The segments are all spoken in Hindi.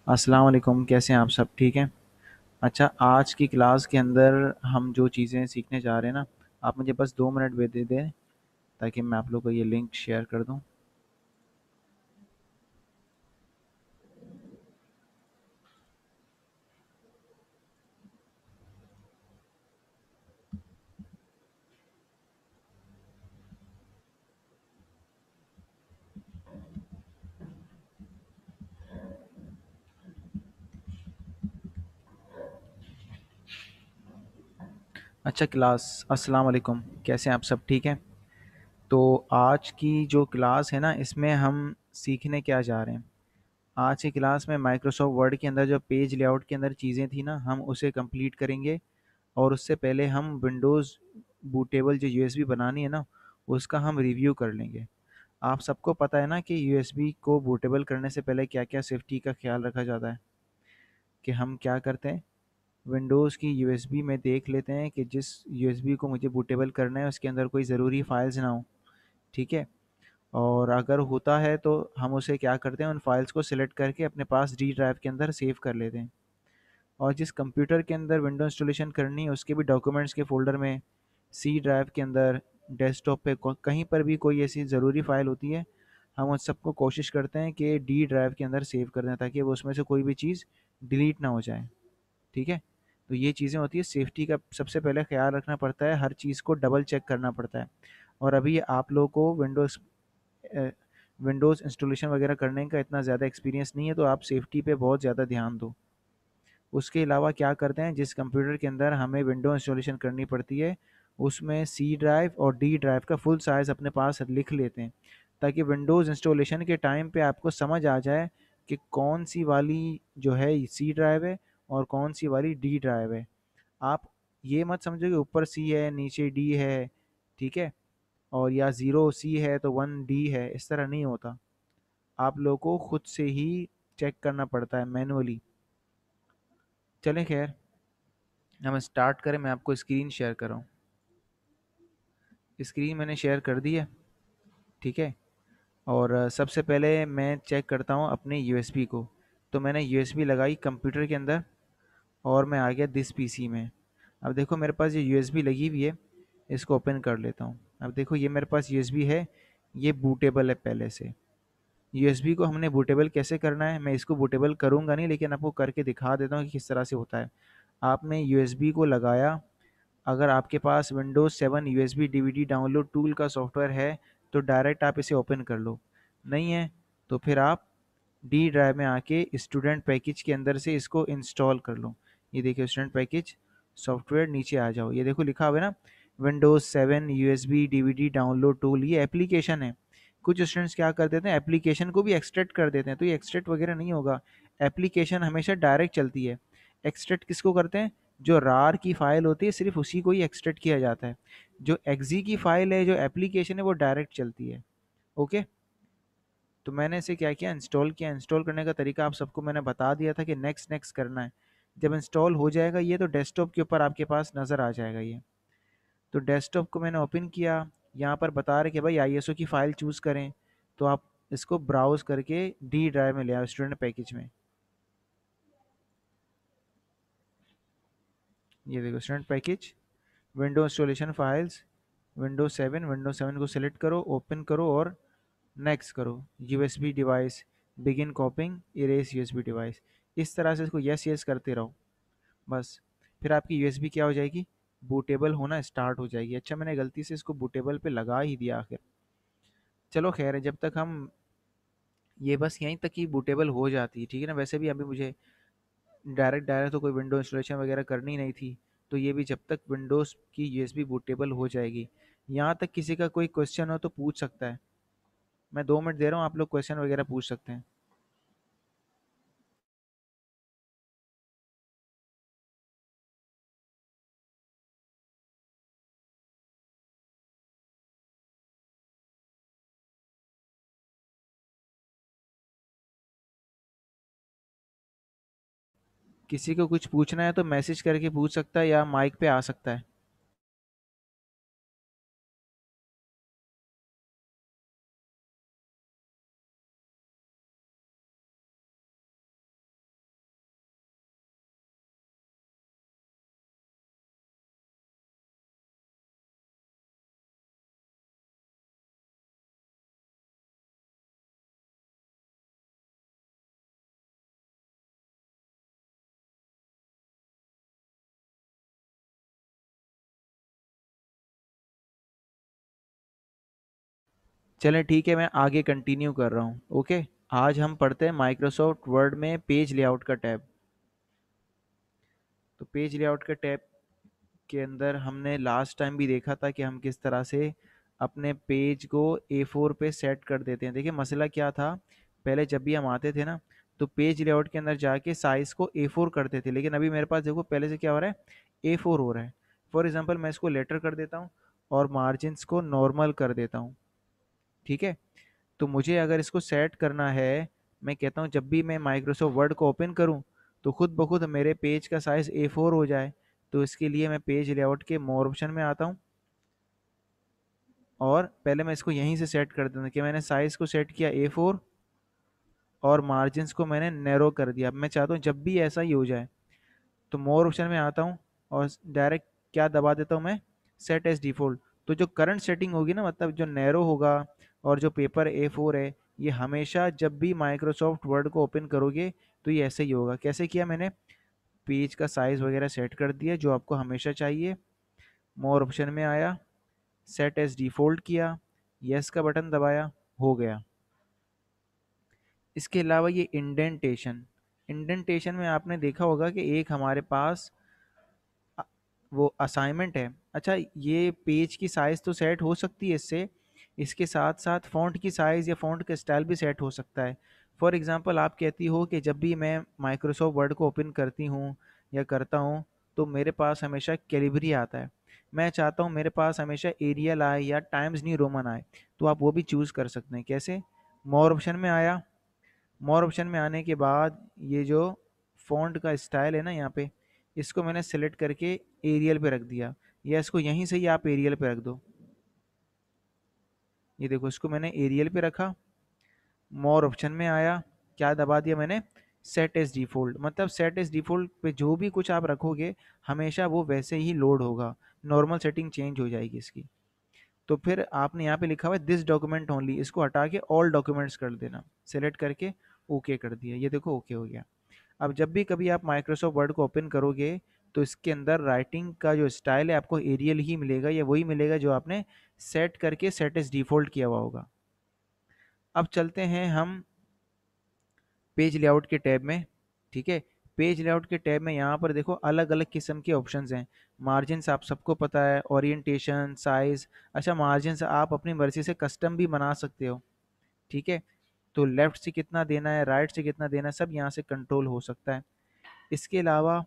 अस्सलाम वालेकुम, कैसे हैं आप? सब ठीक हैं? अच्छा, आज की क्लास के अंदर हम जो चीज़ें सीखने जा रहे हैं ना, आप मुझे बस 2 मिनट दे दें ताकि मैं आप लोग को ये लिंक शेयर कर दूं। अच्छा क्लास, अस्सलाम वालेकुम, कैसे हैं आप? सब ठीक हैं? तो आज की जो क्लास है ना, इसमें हम सीखने क्या जा रहे हैं? आज की क्लास में माइक्रोसॉफ्ट वर्ड के अंदर जो पेज लेआउट के अंदर चीज़ें थी ना, हम उसे कंप्लीट करेंगे। और उससे पहले हम विंडोज़ बूटेबल जो यूएसबी बनानी है ना, उसका हम रिव्यू कर लेंगे। आप सबको पता है ना कि यूएसबी को बूटेबल करने से पहले क्या-क्या सेफ्टी का ख्याल रखा जाता है? कि हम क्या करते हैं, विंडोज़ की यूएसबी में देख लेते हैं कि जिस यूएसबी को मुझे बूटेबल करना है उसके अंदर कोई ज़रूरी फाइल्स ना हो, ठीक है? और अगर होता है तो हम उसे क्या करते हैं, उन फाइल्स को सिलेक्ट करके अपने पास डी ड्राइव के अंदर सेव कर लेते हैं। और जिस कंप्यूटर के अंदर विंडो इंस्टॉलेशन करनी है उसके भी डॉक्यूमेंट्स के फ़ोल्डर में, सी ड्राइव के अंदर, डेस्कटॉप पे कहीं पर भी कोई ऐसी ज़रूरी फ़ाइल होती है, हम उन सबको कोशिश करते हैं कि डी ड्राइव के अंदर सेव कर दें ताकि वो उसमें से कोई भी चीज़ डिलीट ना हो जाए। ठीक है? तो ये चीज़ें होती है, सेफ्टी का सबसे पहले ख्याल रखना पड़ता है, हर चीज़ को डबल चेक करना पड़ता है। और अभी आप लोगों को विंडोज़ इंस्टॉलेशन वगैरह करने का इतना ज़्यादा एक्सपीरियंस नहीं है, तो आप सेफ्टी पे बहुत ज़्यादा ध्यान दो। उसके अलावा क्या करते हैं, जिस कंप्यूटर के अंदर हमें विंडो इंस्टॉलेशन करनी पड़ती है, उसमें सी ड्राइव और डी ड्राइव का फुल साइज़ अपने पास लिख लेते हैं, ताकि विंडोज़ इंस्टॉलेशन के टाइम पे आपको समझ आ जाए कि कौन सी वाली जो है सी ड्राइव है और कौन सी वाली डी ड्राइव है। आप ये मत समझो कि ऊपर सी है नीचे डी है, ठीक है? और या ज़ीरो सी है तो वन डी है, इस तरह नहीं होता। आप लोगों को खुद से ही चेक करना पड़ता है मैनुअली। चलें खैर, हम स्टार्ट करें। मैं आपको स्क्रीन शेयर कर रहा हूँ। स्क्रीन मैंने शेयर कर दी है, ठीक है? और सबसे पहले मैं चेक करता हूँ अपने यूएसबी को। तो मैंने यूएसबी लगाई कंप्यूटर के अंदर और मैं आ गया दिस पीसी में। अब देखो मेरे पास ये यूएसबी लगी हुई है, इसको ओपन कर लेता हूँ। अब देखो ये मेरे पास यूएसबी है, ये बूटेबल है पहले से। यूएसबी को हमने बूटेबल कैसे करना है, मैं इसको बूटेबल करूँगा नहीं, लेकिन आपको करके दिखा देता हूँ कि किस तरह से होता है। आपने यूएसबी को लगाया, अगर आपके पास Windows 7 USB DVD download tool का सॉफ्टवेयर है तो डायरेक्ट आप इसे ओपन कर लो। नहीं है तो फिर आप डी ड्राइव में आके स्टूडेंट पैकेज के अंदर से इसको इंस्टॉल कर लो। ये देखिए स्टूडेंट पैकेज सॉफ्टवेयर, नीचे आ जाओ, ये देखो लिखा हुआ है ना, Windows 7 USB DVD download tool, ये एप्लीकेशन है। कुछ स्टूडेंट्स क्या कर देते हैं, एप्लीकेशन को भी एक्सट्रैक्ट कर देते हैं, तो ये एक्सट्रैक्ट वगैरह नहीं होगा। एप्लीकेशन हमेशा डायरेक्ट चलती है। एक्सट्रैक्ट किसको करते हैं, जो रार की फ़ाइल होती है सिर्फ उसी को ही एक्सट्रैक्ट किया जाता है। जो एक्जी की फ़ाइल है, जो एप्लीकेशन है, वो डायरेक्ट चलती है। ओके? तो मैंने इसे क्या किया, इंस्टॉल किया। इंस्टॉल करने का तरीका आप सबको मैंने बता दिया था कि नेक्स्ट नेक्स्ट करना है। जब इंस्टॉल हो जाएगा ये तो डेस्कटॉप के ऊपर आपके पास नज़र आ जाएगा ये। तो डेस्कटॉप को मैंने ओपन किया। यहाँ पर बता रहे कि भाई आईएसओ की फ़ाइल चूज़ करें, तो आप इसको ब्राउज़ करके डी ड्राइव में ले आओ, स्टूडेंट पैकेज में। ये देखो student package, window installation files, Windows 7 को सेलेक्ट करो, ओपन करो और नेक्स्ट करो। USB device, begin कॉपिंग, erase USB device. इस तरह से इसको यस यस करते रहो बस। फिर आपकी यूएसबी क्या हो जाएगी, बूटेबल होना स्टार्ट हो जाएगी। अच्छा मैंने गलती से इसको बूटेबल पे लगा ही दिया आखिर। चलो खैर है, जब तक हम ये बस यहीं तक ही बूटेबल हो जाती है, ठीक है ना? वैसे भी अभी मुझे डायरेक्ट डायरेक्ट तो कोई विंडो इंस्टॉलेशन वगैरह करनी नहीं थी, तो ये भी जब तक विंडोज़ की यूएसबी बूटेबल हो जाएगी। यहाँ तक किसी का कोई क्वेश्चन हो तो पूछ सकता है। मैं 2 मिनट दे रहा हूँ, आप लोग क्वेश्चन वगैरह पूछ सकते हैं। किसी को कुछ पूछना है तो मैसेज करके पूछ सकता है या माइक पे आ सकता है। चलें ठीक है, मैं आगे कंटिन्यू कर रहा हूँ। ओके, आज हम पढ़ते हैं माइक्रोसॉफ्ट वर्ड में पेज लेआउट का टैब। तो पेज लेआउट के टैब के अंदर हमने लास्ट टाइम भी देखा था कि हम किस तरह से अपने पेज को A4 पे सेट कर देते हैं। देखिए मसला क्या था, पहले जब भी हम आते थे ना, तो पेज लेआउट के अंदर जाके साइज़ को A4 करते थे, लेकिन अभी मेरे पास देखो पहले से क्या हो रहा है, A4 हो रहा है। फॉर एग्जांपल मैं इसको लेटर कर देता हूँ और मार्जिन्स को नॉर्मल कर देता हूँ। ठीक है, तो मुझे अगर इसको सेट करना है, मैं कहता हूँ जब भी मैं माइक्रोसॉफ्ट वर्ड को ओपन करूँ तो खुद ब खुद मेरे पेज का साइज़ A4 हो जाए। तो इसके लिए मैं पेज लेआउट के मोर ऑप्शन में आता हूँ और पहले मैं इसको यहीं से सेट कर दूँ कि मैंने साइज़ को सेट किया A4 और मार्जिन्स को मैंने नैरो कर दिया। अब मैं चाहता हूँ जब भी ऐसा ही हो जाए तो मोर ऑप्शन में आता हूँ और डायरेक्ट क्या दबा देता हूँ मैं, सेट एज डिफ़ॉल्ट। तो जो करंट सेटिंग होगी ना, मतलब जो नैरो होगा और जो पेपर A4 है, ये हमेशा जब भी माइक्रोसॉफ्ट वर्ड को ओपन करोगे तो ये ऐसे ही होगा। कैसे किया मैंने, पेज का साइज़ वगैरह सेट कर दिया जो आपको हमेशा चाहिए, मोर ऑप्शन में आया, सेट एज डिफ़ॉल्ट किया, यस का बटन दबाया, हो गया। इसके अलावा ये इंडेंटेशन, इंडेंटेशन में आपने देखा होगा कि एक हमारे पास अ, वो असाइनमेंट है। अच्छा, ये पेज की साइज़ तो सेट हो सकती है इससे, इसके साथ साथ फ़ॉन्ट की साइज़ या फ़ॉन्ट का स्टाइल भी सेट हो सकता है। फॉर एग्ज़ाम्पल आप कहती हो कि जब भी मैं माइक्रोसॉफ्ट वर्ड को ओपन करती हूँ या करता हूँ तो मेरे पास हमेशा कैलिबरी आता है। मैं चाहता हूँ मेरे पास हमेशा एरियल आए या टाइम्स न्यू रोमन आए, तो आप वो भी चूज़ कर सकते हैं। कैसे, मोर ऑप्शन में आया, मोर ऑप्शन में आने के बाद ये जो फ़ॉन्ट का स्टाइल है ना यहाँ पे, इसको मैंने सेलेक्ट करके एरियल पे रख दिया, या इसको यहीं से ही आप एरियल पे रख दो। ये देखो इसको मैंने एरियल पे रखा, मोर ऑप्शन में आया, क्या दबा दिया मैंने, सेट एज डिफ़ॉल्ट। मतलब सेट एज डिफ़ॉल्ट पे जो भी कुछ आप रखोगे हमेशा वो वैसे ही लोड होगा, नॉर्मल सेटिंग चेंज हो जाएगी इसकी। तो फिर आपने यहाँ पे लिखा हुआ है दिस डॉक्यूमेंट ओनली, इसको हटा के ऑल डॉक्यूमेंट्स कर देना, सेलेक्ट करके ओके कर दिया। ये देखो ओके हो गया। अब जब भी कभी आप माइक्रोसॉफ्ट वर्ड को ओपन करोगे तो इसके अंदर राइटिंग का जो स्टाइल है आपको एरियल ही मिलेगा, या वही मिलेगा जो आपने सेट करके सेट एज डिफ़ॉल्ट किया हुआ होगा। अब चलते हैं हम पेज लेआउट के टैब में। ठीक है, पेज लेआउट के टैब में यहाँ पर देखो अलग अलग किस्म के ऑप्शंस हैं। मार्जिन्स आप सबको पता है, ओरिएंटेशन, साइज। अच्छा, मार्जिन्स आप अपनी मर्जी से कस्टम भी बना सकते हो। ठीक है, तो लेफ्ट से कितना देना है, राइट से कितना देना है, सब यहाँ से कंट्रोल हो सकता है। इसके अलावा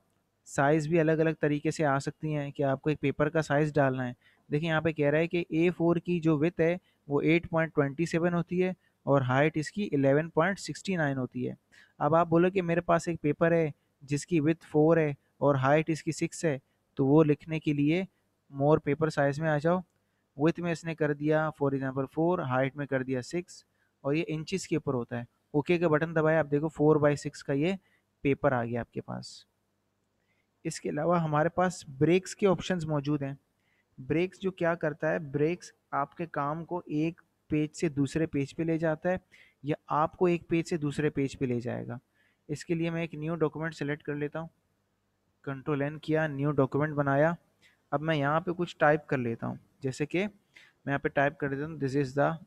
साइज़ भी अलग अलग तरीके से आ सकती हैं कि आपको एक पेपर का साइज़ डालना है। देखिए यहाँ पे कह रहा है कि A4 की जो विड्थ है वो 8.27 होती है और हाइट इसकी 11.69 होती है। अब आप बोलो कि मेरे पास एक पेपर है जिसकी विड्थ 4 है और हाइट इसकी 6 है, तो वो लिखने के लिए मोर पेपर साइज़ में आ जाओ। विड्थ में इसने कर दिया फॉर एग्जांपल 4, हाइट में कर दिया 6 और ये इंचेस के ऊपर होता है। ओके का बटन दबाया, आप देखो 4/6 का ये पेपर आ गया आपके पास। इसके अलावा हमारे पास ब्रेक्स के ऑप्शंस मौजूद हैं। ब्रेक्स जो क्या करता है, ब्रेक्स आपके काम को एक पेज से दूसरे पेज पे ले जाता है या आपको एक पेज से दूसरे पेज पे ले जाएगा। इसके लिए मैं एक न्यू डॉक्यूमेंट सेलेक्ट कर लेता हूँ, कंट्रोल एन किया, न्यू डॉक्यूमेंट बनाया। अब मैं यहाँ पे कुछ टाइप कर लेता हूँ, जैसे कि मैं यहाँ पे टाइप कर देता हूँ this is the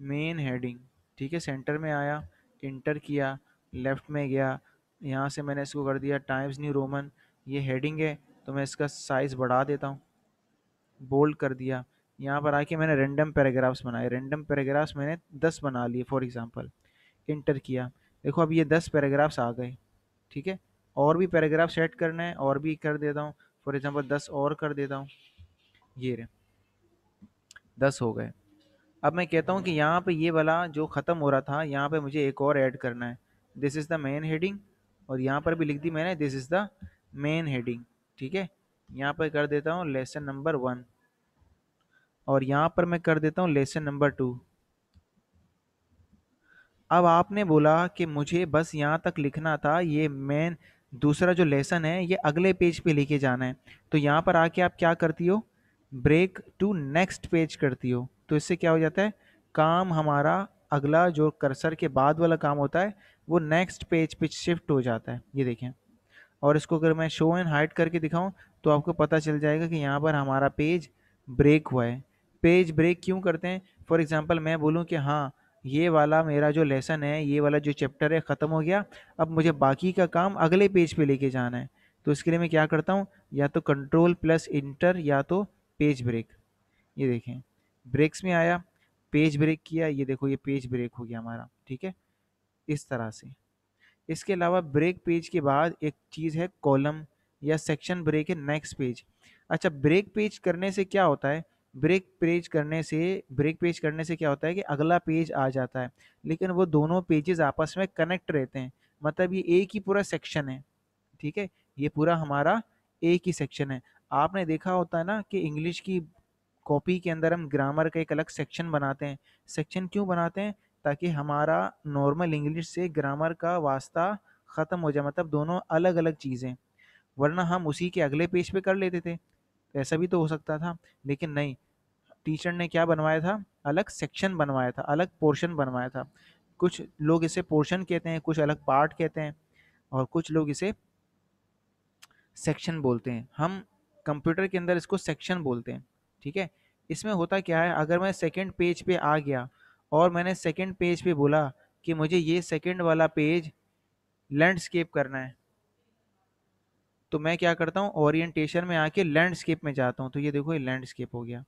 main heading. ठीक है, सेंटर में आया, इंटर किया, लेफ्ट में गया, यहाँ से मैंने इसको कर दिया टाइम्स न्यू रोमन। ये हेडिंग है तो मैं इसका साइज़ बढ़ा देता हूँ, बोल्ड कर दिया। यहाँ पर आके मैंने रैंडम पैराग्राफ्स बनाए, रैंडम पैराग्राफ्स मैंने 10 बना लिए फॉर एग्जांपल, इंटर किया। देखो अब ये 10 पैराग्राफ्स आ गए। ठीक है, और भी पैराग्राफ सेट करना है और भी कर देता हूँ, फॉर एग्जांपल 10 और कर देता हूँ। ये रहे 10 हो गए। अब मैं कहता हूँ कि यहाँ पे ये वाला जो ख़त्म हो रहा था यहाँ पे मुझे एक और ऐड करना है, this is the main heading. और यहाँ पर भी लिख दी मैंने this is the main heading. ठीक है, यहाँ पर कर देता हूँ लेसन नंबर 1 और यहाँ पर मैं कर देता हूँ लेसन नंबर 2। अब आपने बोला कि मुझे बस यहाँ तक लिखना था, ये मेन दूसरा जो लेसन है ये अगले पेज पे लेके जाना है। तो यहाँ पर आके आप क्या करती हो, ब्रेक टू नेक्स्ट पेज करती हो। तो इससे क्या हो जाता है, काम हमारा अगला जो कर्सर के बाद वाला काम होता है वो नेक्स्ट पेज पे शिफ्ट हो जाता है। ये देखें, और इसको अगर मैं शो एंड हाइड करके दिखाऊं तो आपको पता चल जाएगा कि यहाँ पर हमारा पेज ब्रेक हुआ है। पेज ब्रेक क्यों करते हैं? फॉर एग्जांपल मैं बोलूँ कि हाँ, ये वाला मेरा जो लेसन है, ये वाला जो चैप्टर है ख़त्म हो गया, अब मुझे बाकी का काम अगले पेज पे लेके जाना है। तो इसके लिए मैं क्या करता हूँ, या तो कंट्रोल प्लस इंटर या तो पेज ब्रेक। ये देखें, ब्रेक्स में आया, पेज ब्रेक किया, ये देखो ये पेज ब्रेक हो गया हमारा, ठीक है? इस तरह से। इसके अलावा ब्रेक पेज के बाद एक चीज़ है कॉलम या सेक्शन ब्रेक है नेक्स्ट पेज। अच्छा, ब्रेक पेज करने से क्या होता है, ब्रेक पेज करने से क्या होता है कि अगला पेज आ जाता है, लेकिन वो दोनों पेजेस आपस में कनेक्ट रहते हैं, मतलब ये एक ही पूरा सेक्शन है, ठीक है? ये पूरा हमारा एक ही सेक्शन है। आपने देखा होता है ना कि इंग्लिश की कॉपी के अंदर हम ग्रामर का एक अलग सेक्शन बनाते हैं। सेक्शन क्यों बनाते हैं? ताकि हमारा नॉर्मल इंग्लिश से ग्रामर का वास्ता ख़त्म हो जाए, मतलब दोनों अलग अलग चीज़ें, वरना हम उसी के अगले पेज पे कर लेते थे। तो ऐसा भी तो हो सकता था, लेकिन नहीं, टीचर ने क्या बनवाया था, अलग सेक्शन बनवाया था, अलग पोर्शन बनवाया था। कुछ लोग इसे पोर्शन कहते हैं, कुछ अलग पार्ट कहते हैं, और कुछ लोग इसे सेक्शन बोलते हैं। हम कंप्यूटर के अंदर इसको सेक्शन बोलते हैं, ठीक है? इसमें होता क्या है, अगर मैं सेकंड पेज पे आ गया और मैंने सेकंड पेज पे बोला कि मुझे ये सेकंड वाला पेज लैंडस्केप करना है, तो मैं क्या करता हूँ, ओरिएंटेशन में आके लैंडस्केप में जाता हूँ, तो ये देखो ये लैंडस्केप हो गया।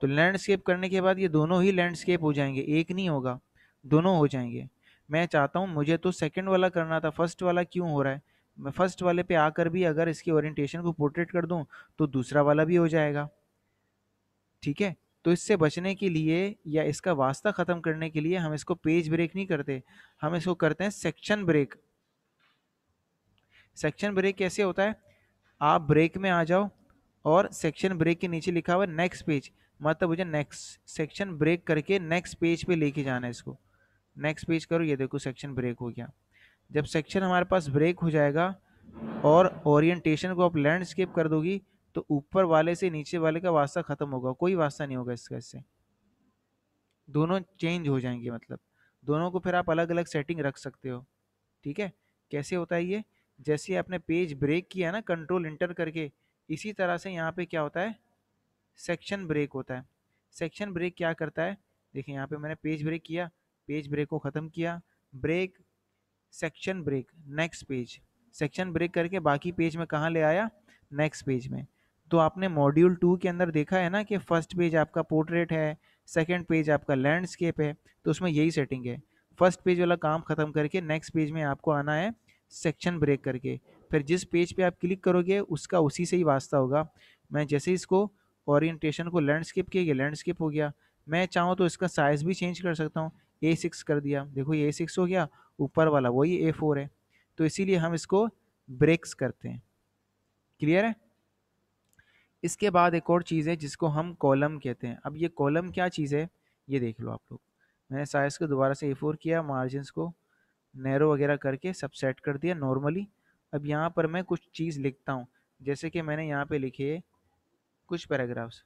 तो लैंडस्केप करने के बाद ये दोनों ही लैंडस्केप हो जाएंगे, एक नहीं होगा, दोनों हो जाएंगे। मैं चाहता हूँ, मुझे तो सेकंड वाला करना था, फर्स्ट वाला क्यों हो रहा है? मैं फर्स्ट वाले पे आकर भी अगर इसकी ओरिएंटेशन को पोर्ट्रेट कर दूं तो दूसरा वाला भी हो जाएगा, ठीक है? तो इससे बचने के लिए या इसका वास्ता ख़त्म करने के लिए हम इसको पेज ब्रेक नहीं करते, हम इसको करते हैं सेक्शन ब्रेक। सेक्शन ब्रेक कैसे होता है, आप ब्रेक में आ जाओ और सेक्शन ब्रेक के नीचे लिखा हुआ है नेक्स्ट पेज, मतलब मुझे नेक्स्ट सेक्शन ब्रेक करके नेक्स्ट पेज पे लेके जाना है इसको। नेक्स्ट पेज करो, ये देखो सेक्शन ब्रेक हो गया। जब सेक्शन हमारे पास ब्रेक हो जाएगा और ओरिएंटेशन को आप लैंडस्केप कर दोगी, तो ऊपर वाले से नीचे वाले का वास्ता खत्म होगा, कोई वास्ता नहीं होगा इसका, इससे दोनों चेंज हो जाएंगे, मतलब दोनों को फिर आप अलग अलग सेटिंग रख सकते हो, ठीक है? कैसे होता है ये, जैसे आपने पेज ब्रेक किया ना कंट्रोल इंटर करके, इसी तरह से यहाँ पे क्या होता है, सेक्शन ब्रेक होता है। सेक्शन ब्रेक क्या करता है, देखिए यहाँ पे मैंने पेज ब्रेक किया, पेज ब्रेक को ख़त्म किया, break, section break, next page, section break करके बाकी पेज में कहाँ ले आया, नेक्स्ट पेज में। तो आपने मॉड्यूल 2 के अंदर देखा है ना कि फर्स्ट पेज आपका पोर्ट्रेट है, सेकंड पेज आपका लैंडस्केप है, तो उसमें यही सेटिंग है। फर्स्ट पेज वाला काम खत्म करके नेक्स्ट पेज में आपको आना है सेक्शन ब्रेक करके, फिर जिस पेज पे आप क्लिक करोगे उसका उसी से ही वास्ता होगा। मैं जैसे इसको ओरिएंटेशन को लैंडस्केप किया, ये लैंडस्केप हो गया। मैं चाहूँ तो इसका साइज़ भी चेंज कर सकता हूँ, A6 कर दिया, देखो ये A6 हो गया, ऊपर वाला वही A4 है। तो इसीलिए हम इसको ब्रेक्स करते हैं। क्लियर है? इसके बाद एक और चीज़ है जिसको हम कॉलम कहते हैं। अब ये कॉलम क्या चीज़ है, ये देख लो आप लोग। मैंने साइज़ को दोबारा से A4 किया, मार्जिन्स को नैरो वगैरह करके सब सेट कर दिया नॉर्मली। अब यहाँ पर मैं कुछ चीज़ लिखता हूँ, जैसे कि मैंने यहाँ पे लिखे कुछ पैराग्राफ्स,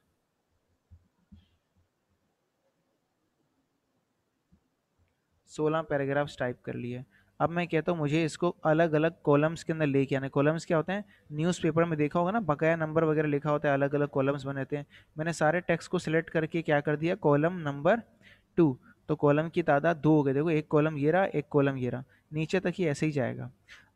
16 पैराग्राफ्स टाइप कर लिए। अब मैं कहता हूँ मुझे इसको अलग अलग कॉलम्स के अंदर लेके आना है। कॉलम्स क्या होते हैं, न्यूज़पेपर में देखा होगा ना, बकाया नंबर वगैरह लिखा होता है, अलग अलग कॉलम्स बने होते हैं। मैंने सारे टेक्स्ट को सिलेक्ट करके क्या कर दिया, कॉलम नंबर 2। तो कॉलम की तादाद 2 हो गई, देखो एक कॉलम ये रहा, एक कॉलम ये रहा, नीचे तक ही ऐसे ही जाएगा।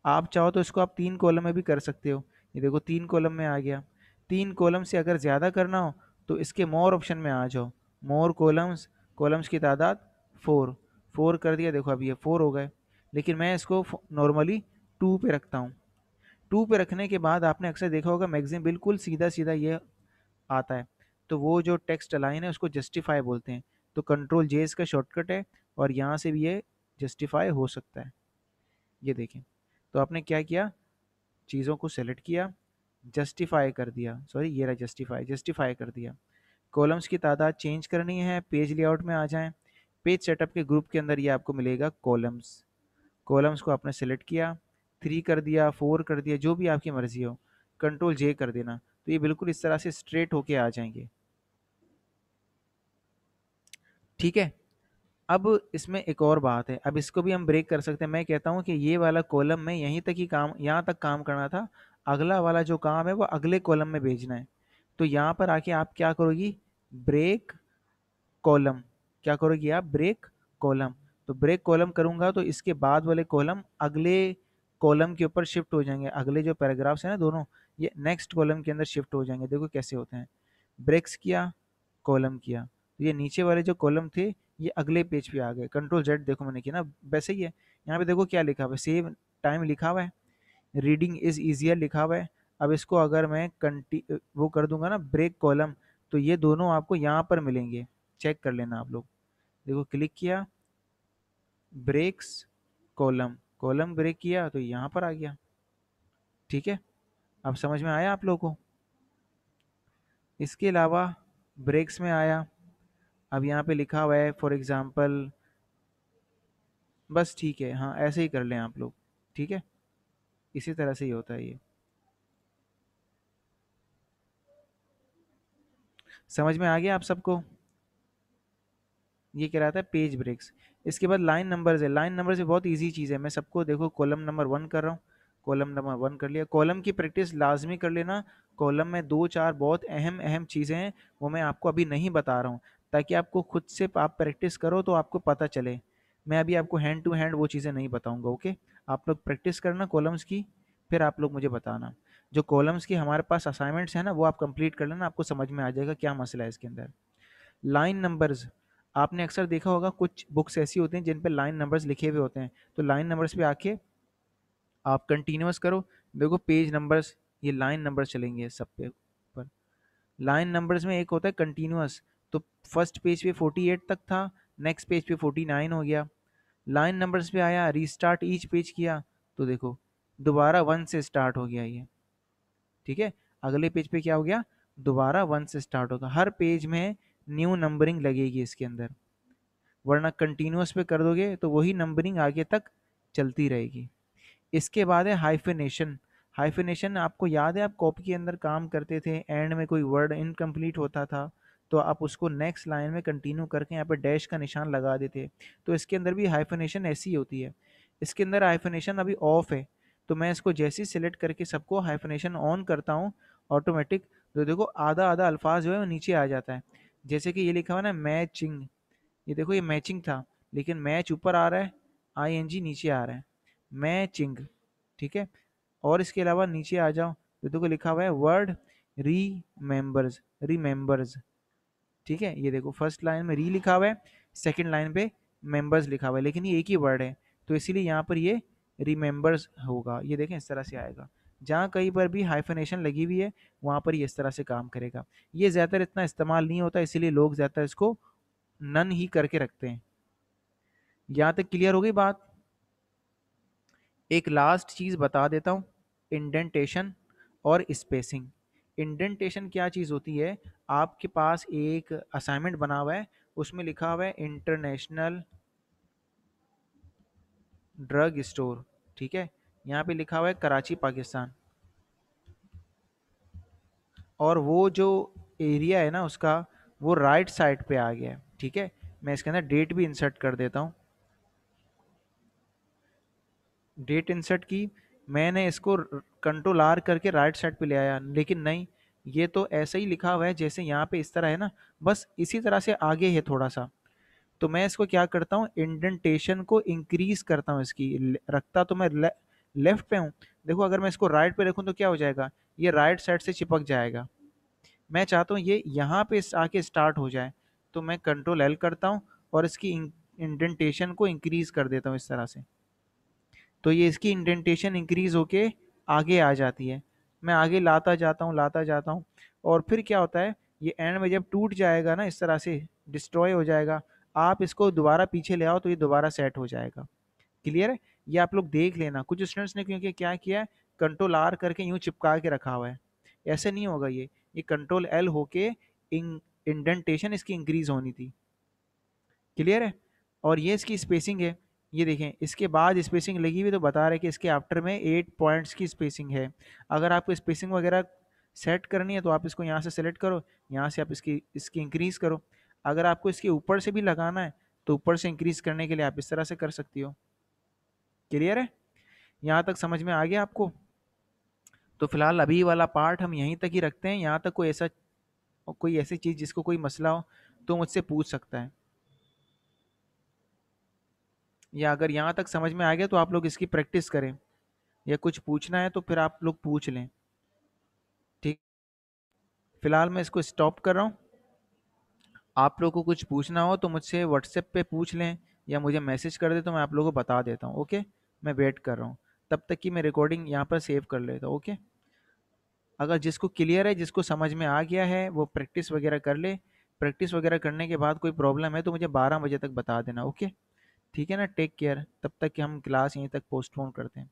आप चाहो तो इसको आप 3 कॉलम में भी कर सकते हो, ये देखो 3 कॉलम में आ गया। 3 कॉलम से अगर ज़्यादा करना हो तो इसके मोर ऑप्शन में आ जाओ, मोर कॉलम्स, कॉलम्स की तादाद 4, 4 कर दिया, देखो अब ये 4 हो गए। लेकिन मैं इसको नॉर्मली 2 पे रखता हूँ। 2 पे रखने के बाद आपने अक्सर देखा होगा मैगज़ीन बिल्कुल सीधा-सीधा ये आता है। तो वो जो टेक्स्ट अलाइन है उसको जस्टिफाई बोलते हैं। तो कंट्रोल जे इसका शॉर्टकट है और यहाँ से भी ये जस्टिफाई हो सकता है। ये देखें। तो आपने क्या किया, चीज़ों को सेलेक्ट किया, जस्टिफाई कर दिया, सॉरी ये रहा जस्टिफाई, जस्टिफाई कर दिया। कॉलम्स की तादाद चेंज करनी है, पेज लेआउट में आ जाएँ। पेज सेटअप के ग्रुप के अंदर ये आपको मिलेगा कॉलम्स। कॉलम्स को आपने सेलेक्ट किया, 3 कर दिया, 4 कर दिया, जो भी आपकी मर्ज़ी हो, कंट्रोल जे कर देना। तो ये बिल्कुल इस तरह से स्ट्रेट होके आ जाएँगे। ठीक है? अब इसमें एक और बात है, अब इसको भी हम ब्रेक कर सकते हैं। मैं कहता हूँ कि ये वाला कॉलम में यहीं तक ही काम, यहाँ तक काम करना था, अगला वाला जो काम है वो अगले कॉलम में भेजना है। तो यहाँ पर आके आप क्या करोगी, ब्रेक कॉलम, क्या करोगी आप, ब्रेक कॉलम। तो ब्रेक कॉलम करूंगा तो इसके बाद वाले कॉलम अगले कॉलम के ऊपर शिफ्ट हो जाएंगे, अगले जो पैराग्राफ्स है ना दोनों, ये नेक्स्ट कॉलम के अंदर शिफ्ट हो जाएंगे। देखो कैसे होते हैं, ब्रेक्स किया, कॉलम किया, तो ये नीचे वाले जो कॉलम थे ये अगले पेज पे आ गए। कंट्रोल जेड देखो मैंने किया ना, वैसे ही है। यहाँ पे देखो क्या लिखा हुआ है, सेव टाइम लिखा हुआ है, रीडिंग इज ईजियर लिखा हुआ है। अब इसको अगर मैं कंटी वो कर दूंगा ना ब्रेक कॉलम, तो ये दोनों आपको यहाँ पर मिलेंगे, चेक कर लेना आप लोग। देखो क्लिक किया, ब्रेक्स कॉलम, कॉलम ब्रेक किया तो यहाँ पर आ गया। ठीक है, अब समझ में आया आप लोगों को। इसके अलावा ब्रेक्स में आया, अब यहाँ पे लिखा हुआ है फॉर एग्जाम्पल, बस ठीक है, हाँ ऐसे ही कर लें आप लोग। ठीक है, इसी तरह से ही होता है ये। समझ में आ गया आप सबको। ये कह रहा था पेज ब्रेक्स। इसके बाद लाइन नंबर्स है, लाइन नंबर से बहुत इजी चीज़ है। मैं सबको देखो कॉलम नंबर 1 कर रहा हूँ, कॉलम नंबर 1 कर लिया। कॉलम की प्रैक्टिस लाजमी कर लेना। कॉलम में 2-4 बहुत अहम अहम चीज़ें हैं, वो मैं आपको अभी नहीं बता रहा हूँ, ताकि आपको खुद से आप प्रैक्टिस करो तो आपको पता चले। मैं अभी आपको हैंड टू हैंड वो चीज़ें नहीं बताऊँगा, ओके। आप लोग प्रैक्टिस करना कॉलम्स की, फिर आप लोग मुझे बताना। जो कॉलम्स की हमारे पास असाइनमेंट्स हैं ना, वो आप कंप्लीट कर लेना, आपको समझ में आ जाएगा क्या मसला है इसके अंदर। लाइन नंबर्स, आपने अक्सर देखा होगा कुछ बुक्स ऐसी होती हैं जिन पे लाइन नंबर्स लिखे हुए होते हैं, तो लाइन नंबर्स पे आके आप कंटिन्यूअस करो। देखो पेज नंबर्स, ये लाइन नंबर्स चलेंगे सब पे ऊपर। लाइन नंबर्स में एक होता है कंटिन्यूअस, तो फर्स्ट पेज पे 48 तक था, नेक्स्ट पेज पे 49 हो गया। लाइन नंबर्स पे आया, रीस्टार्ट ईच पेज किया, तो देखो दोबारा 1 से स्टार्ट हो गया ये। ठीक है, अगले पेज पे क्या हो गया, दोबारा 1 से स्टार्ट होगा। हर पेज में न्यू नंबरिंग लगेगी इसके अंदर, वरना कंटिन्यूअस पे कर दोगे तो वही नंबरिंग आगे तक चलती रहेगी। इसके बाद है हाइफिनेशन। हाइफिनेशन आपको याद है, आप कॉपी के अंदर काम करते थे, एंड में कोई वर्ड इनकम्प्लीट होता था तो आप उसको नेक्स्ट लाइन में कंटिन्यू करके यहाँ पे डैश का निशान लगा देते। तो इसके अंदर भी हाइफिनेशन ऐसी होती है। इसके अंदर हाइफिनेशन अभी ऑफ है, तो मैं इसको जैसे ही सिलेक्ट करके सबको हाइफिनेशन ऑन करता हूँ, ऑटोमेटिक तो देखो आधा आधा अल्फाज जो है वो नीचे आ जाता है। जैसे कि ये लिखा हुआ ना मैचिंग, ये देखो ये मैचिंग था, लेकिन मैच ऊपर आ रहा है, आईएनजी नीचे आ रहा है, मैचिंग। ठीक है, और इसके अलावा नीचे आ जाओ तो देखो लिखा हुआ है वर्ड रीमेंबर्स, रिमेंबर्स। ठीक है, ये देखो फर्स्ट लाइन में री लिखा हुआ है, सेकंड लाइन पे मेंबर्स लिखा हुआ है, लेकिन ये एक ही वर्ड है, तो इसीलिए यहाँ पर ये रिमेंबर्स होगा। ये देखें इस तरह से आएगा। जहाँ कहीं पर भी हाइफनेशन लगी हुई है वहाँ पर ये इस तरह से काम करेगा। ये ज़्यादातर इतना इस्तेमाल नहीं होता, इसीलिए लोग ज़्यादातर इसको नन ही करके रखते हैं। यहाँ तक क्लियर हो गई बात। एक लास्ट चीज़ बता देता हूँ, इंडेंटेशन और स्पेसिंग। इंडेंटेशन क्या चीज़ होती है, आपके पास एक असाइनमेंट बना हुआ है, उसमें लिखा हुआ है इंटरनेशनल ड्रग स्टोर। ठीक है, यहाँ पे लिखा हुआ है कराची पाकिस्तान, और वो जो एरिया है ना उसका, वो राइट साइड पे आ गया है। ठीक है, मैं इसके अंदर डेट भी इंसर्ट कर देता हूँ। डेट इंसर्ट की, मैंने इसको कंट्रोल आर करके राइट साइड पे ले आया, लेकिन नहीं, ये तो ऐसा ही लिखा हुआ है जैसे यहाँ पे इस तरह है ना, बस इसी तरह से आगे है थोड़ा सा। तो मैं इसको क्या करता हूँ, इंडेंटेशन को इंक्रीज करता हूँ इसकी, रखता तो मैं लेफ्ट पे हूँ। देखो अगर मैं इसको राइट पे रखूँ तो क्या हो जाएगा, ये राइट साइड से चिपक जाएगा। मैं चाहता हूँ ये यहाँ पे आके स्टार्ट हो जाए, तो मैं कंट्रोल एल करता हूँ और इसकी इंडेंटेशन को इंक्रीज कर देता हूँ इस तरह से। तो ये इसकी इंडेंटेशन इंक्रीज होके आगे आ जाती है। मैं आगे लाता जाता हूँ, लाता जाता हूँ, और फिर क्या होता है, ये एंड में जब टूट जाएगा ना इस तरह से, डिस्ट्रॉय हो जाएगा, आप इसको दोबारा पीछे ले आओ तो ये दोबारा सेट हो जाएगा। क्लियर है, ये आप लोग देख लेना। कुछ स्टूडेंट्स ने क्योंकि क्या किया है, कंट्रोल आर करके यूं चिपका के रखा हुआ है, ऐसे नहीं होगा। ये कंट्रोल एल होके इंडेंटेशन इसकी इंक्रीज होनी थी। क्लियर है, और ये इसकी स्पेसिंग है। ये देखें इसके बाद स्पेसिंग लगी हुई तो बता रहे कि इसके आफ्टर में 8 पॉइंट्स की स्पेसिंग है। अगर आपको स्पेसिंग वगैरह सेट करनी है तो आप इसको यहाँ से सेलेक्ट करो, यहाँ से आप इसकी इसकी इंक्रीज करो। अगर आपको इसके ऊपर से भी लगाना है तो ऊपर से इंक्रीज करने के लिए आप इस तरह से कर सकती हो। क्लियर है, यहाँ तक समझ में आ गया आपको। तो फिलहाल अभी वाला पार्ट हम यहीं तक ही रखते हैं। यहाँ तक कोई ऐसी चीज़ जिसको कोई मसला हो तो मुझसे पूछ सकता है। या अगर यहाँ तक समझ में आ गया तो आप लोग इसकी प्रैक्टिस करें, या कुछ पूछना है तो फिर आप लोग पूछ लें। ठीक, फिलहाल मैं इसको स्टॉप कर रहा हूँ। आप लोग को कुछ पूछना हो तो मुझसे व्हाट्सएप पे पूछ लें, या मुझे मैसेज कर दे तो मैं आप लोगों को बता देता हूँ। ओके, मैं वेट कर रहा हूँ, तब तक कि मैं रिकॉर्डिंग यहाँ पर सेव कर लेता हूँ। ओके, अगर जिसको क्लियर है, जिसको समझ में आ गया है, वो प्रैक्टिस वगैरह कर ले। प्रैक्टिस वगैरह करने के बाद कोई प्रॉब्लम है तो मुझे 12 बजे तक बता देना। ओके, ठीक है ना, टेक केयर। तब तक कि हम क्लास यहीं तक पोस्टपोन करते हैं।